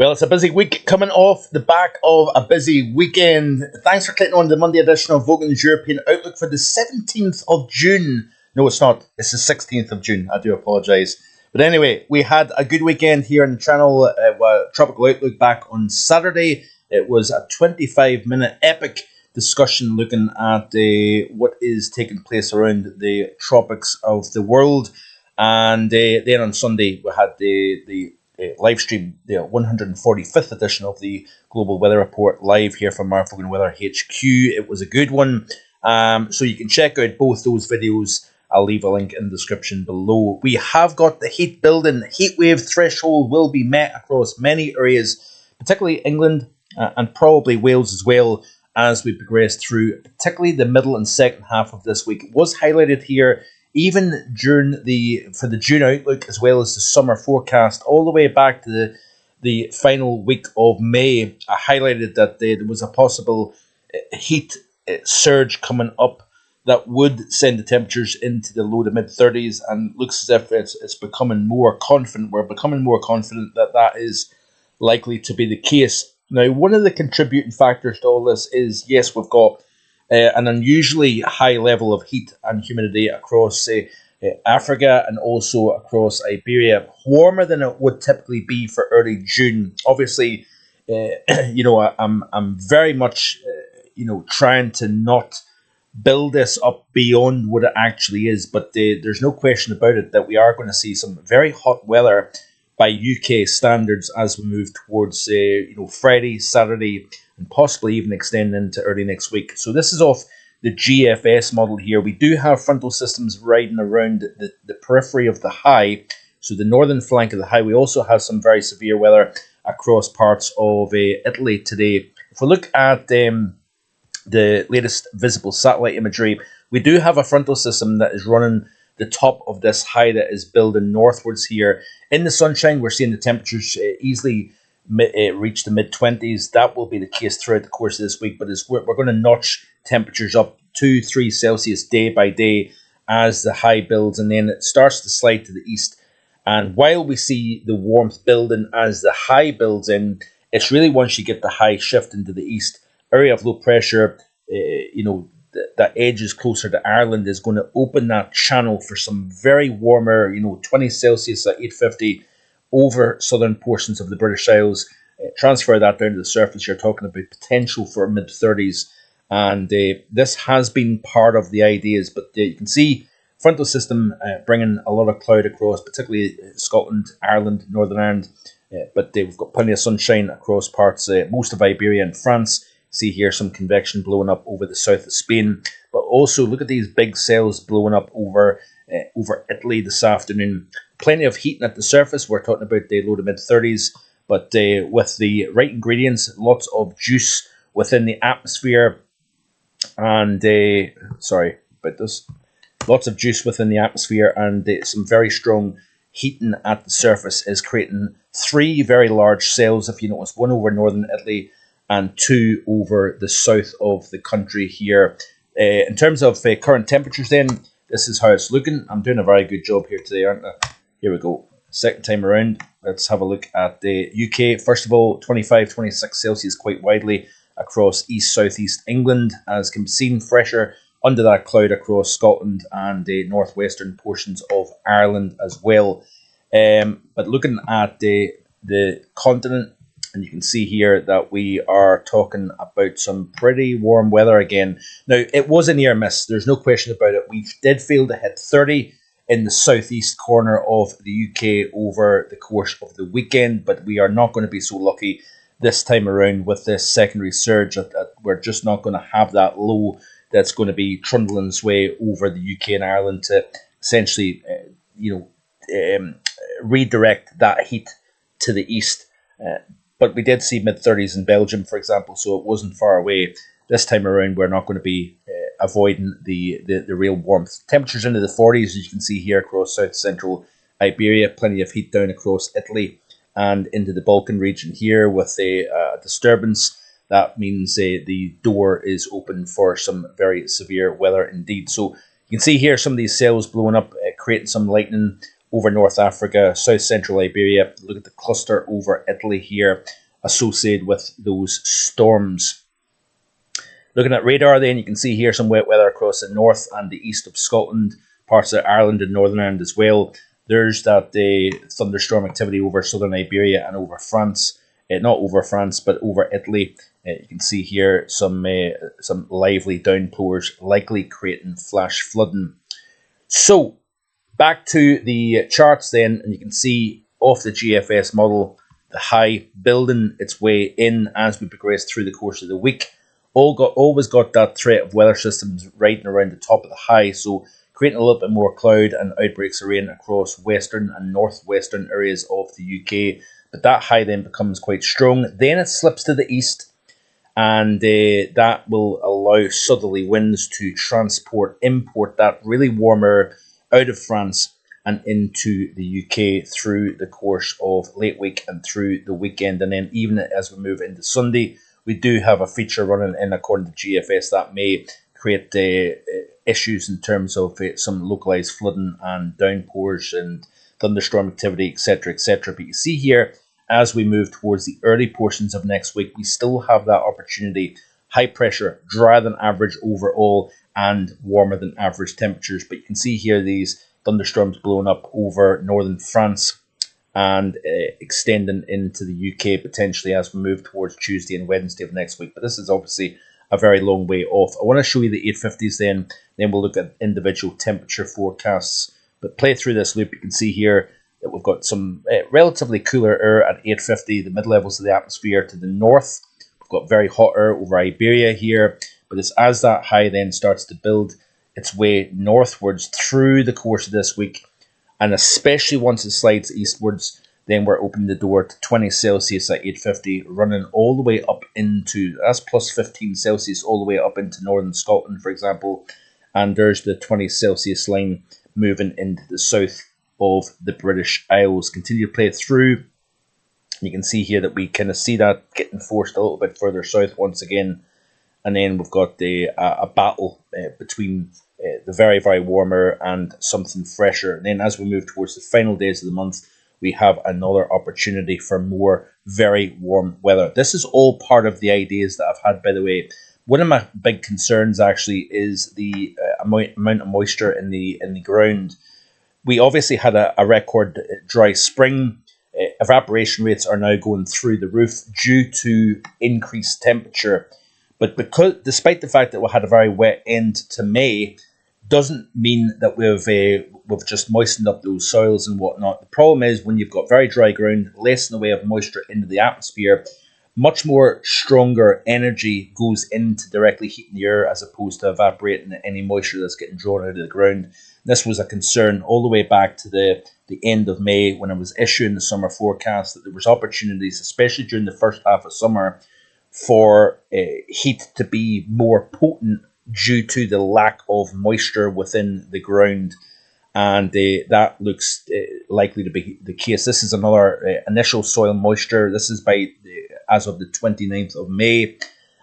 Well, it's a busy week coming off the back of a busy weekend. Thanks for clicking on the Monday edition of Vogan's European Outlook for the 17th of June. No, it's not. It's the 16th of June. I do apologise. But anyway, we had a good weekend here on the channel. Tropical Outlook back on Saturday. It was a 25-minute epic discussion looking at what is taking place around the tropics of the world. And then on Sunday, we had the live stream, the 145th edition of the Global Weather Report live here from our Vogan Weather HQ. It was a good one. So you can check out both those videos. I'll leave a link in the description below. We have got the heat building. Heatwave threshold will be met across many areas, particularly England and probably Wales as well, as we progress through, particularly the middle and second half of this week. It was highlighted here even during for the June outlook, as well as the summer forecast, all the way back to the final week of May. I highlighted that there was a possible heat surge coming up that would send the temperatures into the low to mid 30s, and looks as if it's becoming more confident. We're becoming more confident that that is likely to be the case. Now, one of the contributing factors to all this is, yes, we've got an unusually high level of heat and humidity across Africa and also across Iberia, warmer than it would typically be for early June. Obviously, I'm very much trying to not build this up beyond what it actually is, but there's no question about it that we are going to see some very hot weather by UK standards as we move towards Friday, Saturday, and possibly even extend into early next week. So this is off the GFS model here. We do have frontal systems riding around the periphery of the high, so the northern flank of the high. We also have some very severe weather across parts of Italy today. If we look at the latest visible satellite imagery, we do have a frontal system that is running the top of this high that is building northwards here. In the sunshine, we're seeing the temperatures easily reach the mid-20s. That will be the case throughout the course of this week, but we're going to notch temperatures up 2-3 Celsius day by day as the high builds, and then it starts to slide to the east. And while we see the warmth building as the high builds in, it's really once you get the high shift into the east, area of low pressure, that edges closer to Ireland is going to open that channel for some very warmer, 20 Celsius at 850 over southern portions of the British Isles. Transfer that down to the surface, you're talking about potential for mid-30s. And this has been part of the ideas, but you can see frontal system bringing a lot of cloud across, particularly Scotland, Ireland, Northern Ireland. But we've got plenty of sunshine across parts, most of Iberia and France. See here some convection blowing up over the south of Spain, but also look at these big cells blowing up over Italy this afternoon. Plenty of heat at the surface. We're talking about the low to mid 30s, but with the right ingredients, lots of juice within the atmosphere, and sorry about this. Lots of juice within the atmosphere, and some very strong heating at the surface is creating three very large cells. If you notice, one over northern Italy and two over the south of the country here. In terms of current temperatures then, this is how it's looking. I'm doing a very good job here today, aren't I? Here we go. Second time around, let's have a look at the UK. First of all, 25-26 Celsius quite widely across east-southeast England, as can be seen, fresher under that cloud across Scotland and the northwestern portions of Ireland as well. But looking at the continent, and you can see here that we are talking about some pretty warm weather again. Now, it was a near miss. There's no question about it. We did fail to hit 30 in the southeast corner of the UK over the course of the weekend, but we are not going to be so lucky this time around with this secondary surge. We're just not going to have that low that's going to be trundling its way over the UK and Ireland to essentially, redirect that heat to the east. But we did see mid-30s in Belgium, for example, so it wasn't far away. This time around, we're not going to be avoiding the real warmth. Temperatures into the 40s, as you can see here, across south-central Iberia. Plenty of heat down across Italy and into the Balkan region here with a disturbance. That means the door is open for some very severe weather indeed. So you can see here some of these cells blowing up, creating some lightning over North Africa, South Central Iberia. Look at the cluster over Italy here associated with those storms. Looking at radar then, you can see here some wet weather across the north and the east of Scotland, parts of Ireland and Northern Ireland as well. There's that thunderstorm activity over southern Iberia and over France. Not over France, but over Italy. You can see here some lively downpours, likely creating flash flooding. So, back to the charts then, and you can see off the GFS model, the high building its way in as we progress through the course of the week. Always got that threat of weather systems riding around the top of the high, so creating a little bit more cloud and outbreaks of rain across western and northwestern areas of the UK. But that high then becomes quite strong. Then it slips to the east, and that will allow southerly winds to import that really warm air out of France and into the UK through the course of late week and through the weekend. And then even as we move into Sunday, we do have a feature running in according to GFS that may create issues in terms of some localized flooding and downpours and thunderstorm activity, etc., etc. But you see here, as we move towards the early portions of next week, we still have that opportunity. High pressure, drier than average overall, and warmer than average temperatures. But you can see here these thunderstorms blowing up over northern France and extending into the UK potentially as we move towards Tuesday and Wednesday of next week. But this is obviously a very long way off. I want to show you the 850s then we'll look at individual temperature forecasts. But play through this loop, you can see here that we've got some relatively cooler air at 850, the mid-levels of the atmosphere to the north. We've got very hot air over Iberia here, but it's as that high then starts to build its way northwards through the course of this week, and especially once it slides eastwards, then we're opening the door to 20 Celsius at 850, running all the way up into, that's plus 15 Celsius, all the way up into northern Scotland, for example. And there's the 20 Celsius line moving into the south of the British Isles. Continue to play through. You can see here that we kind of see that getting forced a little bit further south once again. And then we've got a battle between the very, very warmer and something fresher. And then as we move towards the final days of the month, we have another opportunity for more very warm weather. This is all part of the ideas that I've had, by the way. One of my big concerns actually is the amount of moisture in the ground. We obviously had a record dry spring. Evaporation rates are now going through the roof due to increased temperature. But despite the fact that we had a very wet end to May, doesn't mean that we've just moistened up those soils and whatnot. The problem is when you've got very dry ground, less in the way of moisture into the atmosphere, much more stronger energy goes into directly heating the air as opposed to evaporating any moisture that's getting drawn out of the ground. This was a concern all the way back to the end of May when I was issuing the summer forecast, that there was opportunities, especially during the first half of summer, for heat to be more potent due to the lack of moisture within the ground. And that looks likely to be the case. This is another initial soil moisture. This is as of the 29th of May.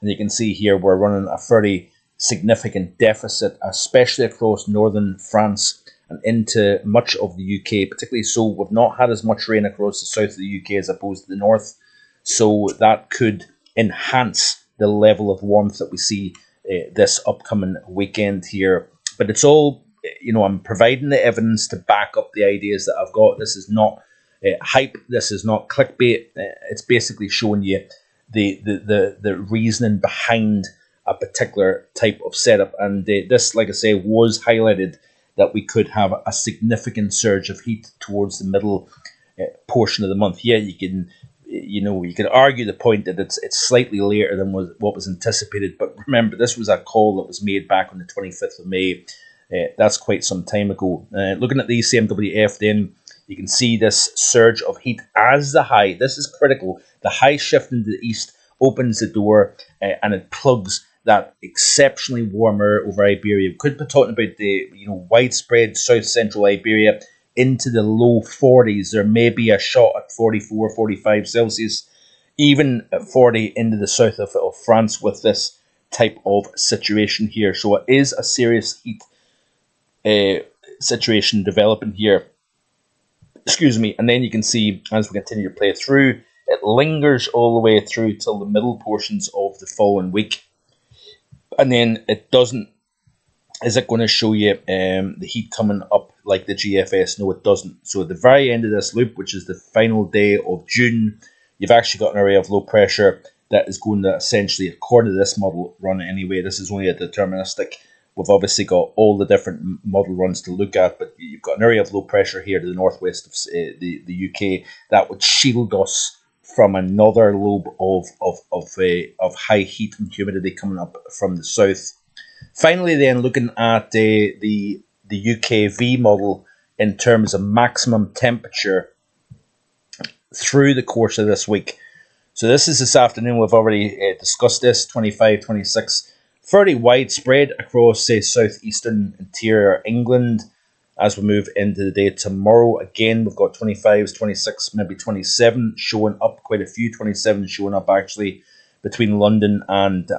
And you can see here we're running a fairly significant deficit, especially across northern France and into much of the UK, particularly so we've not had as much rain across the south of the UK as opposed to the north. So that could enhance the level of warmth that we see this upcoming weekend here. But it's all, I'm providing the evidence to back up the ideas that I've got. This is not hype. This is not clickbait. It's basically showing you the reasoning behind a particular type of setup. And this, like I say, was highlighted that we could have a significant surge of heat towards the middle portion of the month. Yeah, you can argue the point that it's slightly later than what was anticipated, but remember, this was a call that was made back on the 25th of May. That's quite some time ago. Looking at the ECMWF then, you can see this surge of heat as the high. This is critical. The high shift into the east opens the door and it plugs that exceptionally warm air over Iberia. We could be talking about the widespread south central Iberia into the low 40s. There may be a shot at 44, 45 Celsius, even at 40 into the south of France with this type of situation here. So it is a serious heat situation developing here. Excuse me. And then you can see as we continue to play through, it lingers all the way through till the middle portions of the following week. And then it doesn't. Is it going to show you the heat coming up like the GFS? No, it doesn't. So at the very end of this loop, which is the final day of June, you've actually got an area of low pressure that is going to essentially, according to this model run anyway, this is only a deterministic. We've obviously got all the different model runs to look at, but you've got an area of low pressure here to the northwest of the UK that would shield us from another lobe of high heat and humidity coming up from the south. Finally, then looking at the UKV model in terms of maximum temperature through the course of this week. So this afternoon. We've already discussed this, 25, 26, fairly widespread across southeastern interior England. As we move into the day tomorrow, again, we've got 25s, 26, maybe 27 showing up, quite a few 27 showing up actually between London and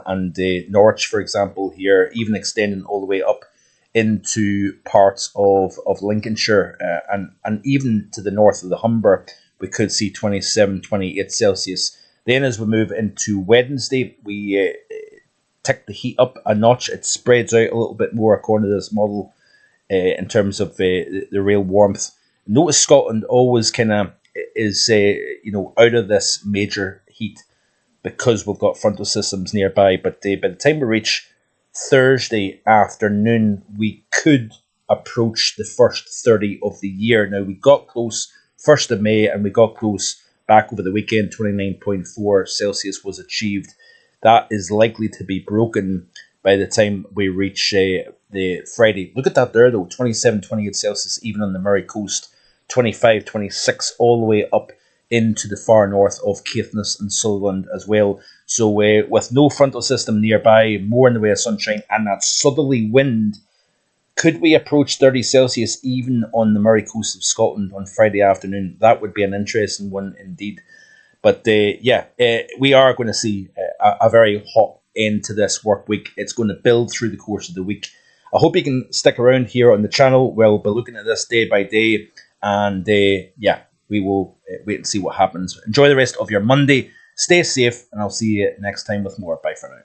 Norwich, for example, here, even extending all the way up into parts of Lincolnshire and even to the north of the Humber, we could see 27, 28 Celsius. Then as we move into Wednesday, we tick the heat up a notch. It spreads out a little bit more according to this model in terms of the real warmth. Notice Scotland always kind of is out of this major heat because we've got frontal systems nearby. But by the time we reach Thursday afternoon, we could approach the first 30 of the year. Now, we got close 1st of May, and we got close back over the weekend. 29.4 Celsius was achieved. That is likely to be broken by the time we reach the Friday. Look at that there, though. 27, 28 Celsius, even on the Murray Coast. 25, 26, all the way up into the far north of Caithness and Sutherland as well. So with no frontal system nearby, more in the way of sunshine, and that southerly wind, could we approach 30 Celsius even on the Murray Coast of Scotland on Friday afternoon? That would be an interesting one indeed. But we are going to see a very hot end to this work week. It's going to build through the course of the week. I hope you can stick around here on the channel. We'll be looking at this day by day, and we will wait and see what happens. Enjoy the rest of your Monday. Stay safe, and I'll see you next time with more. Bye for now.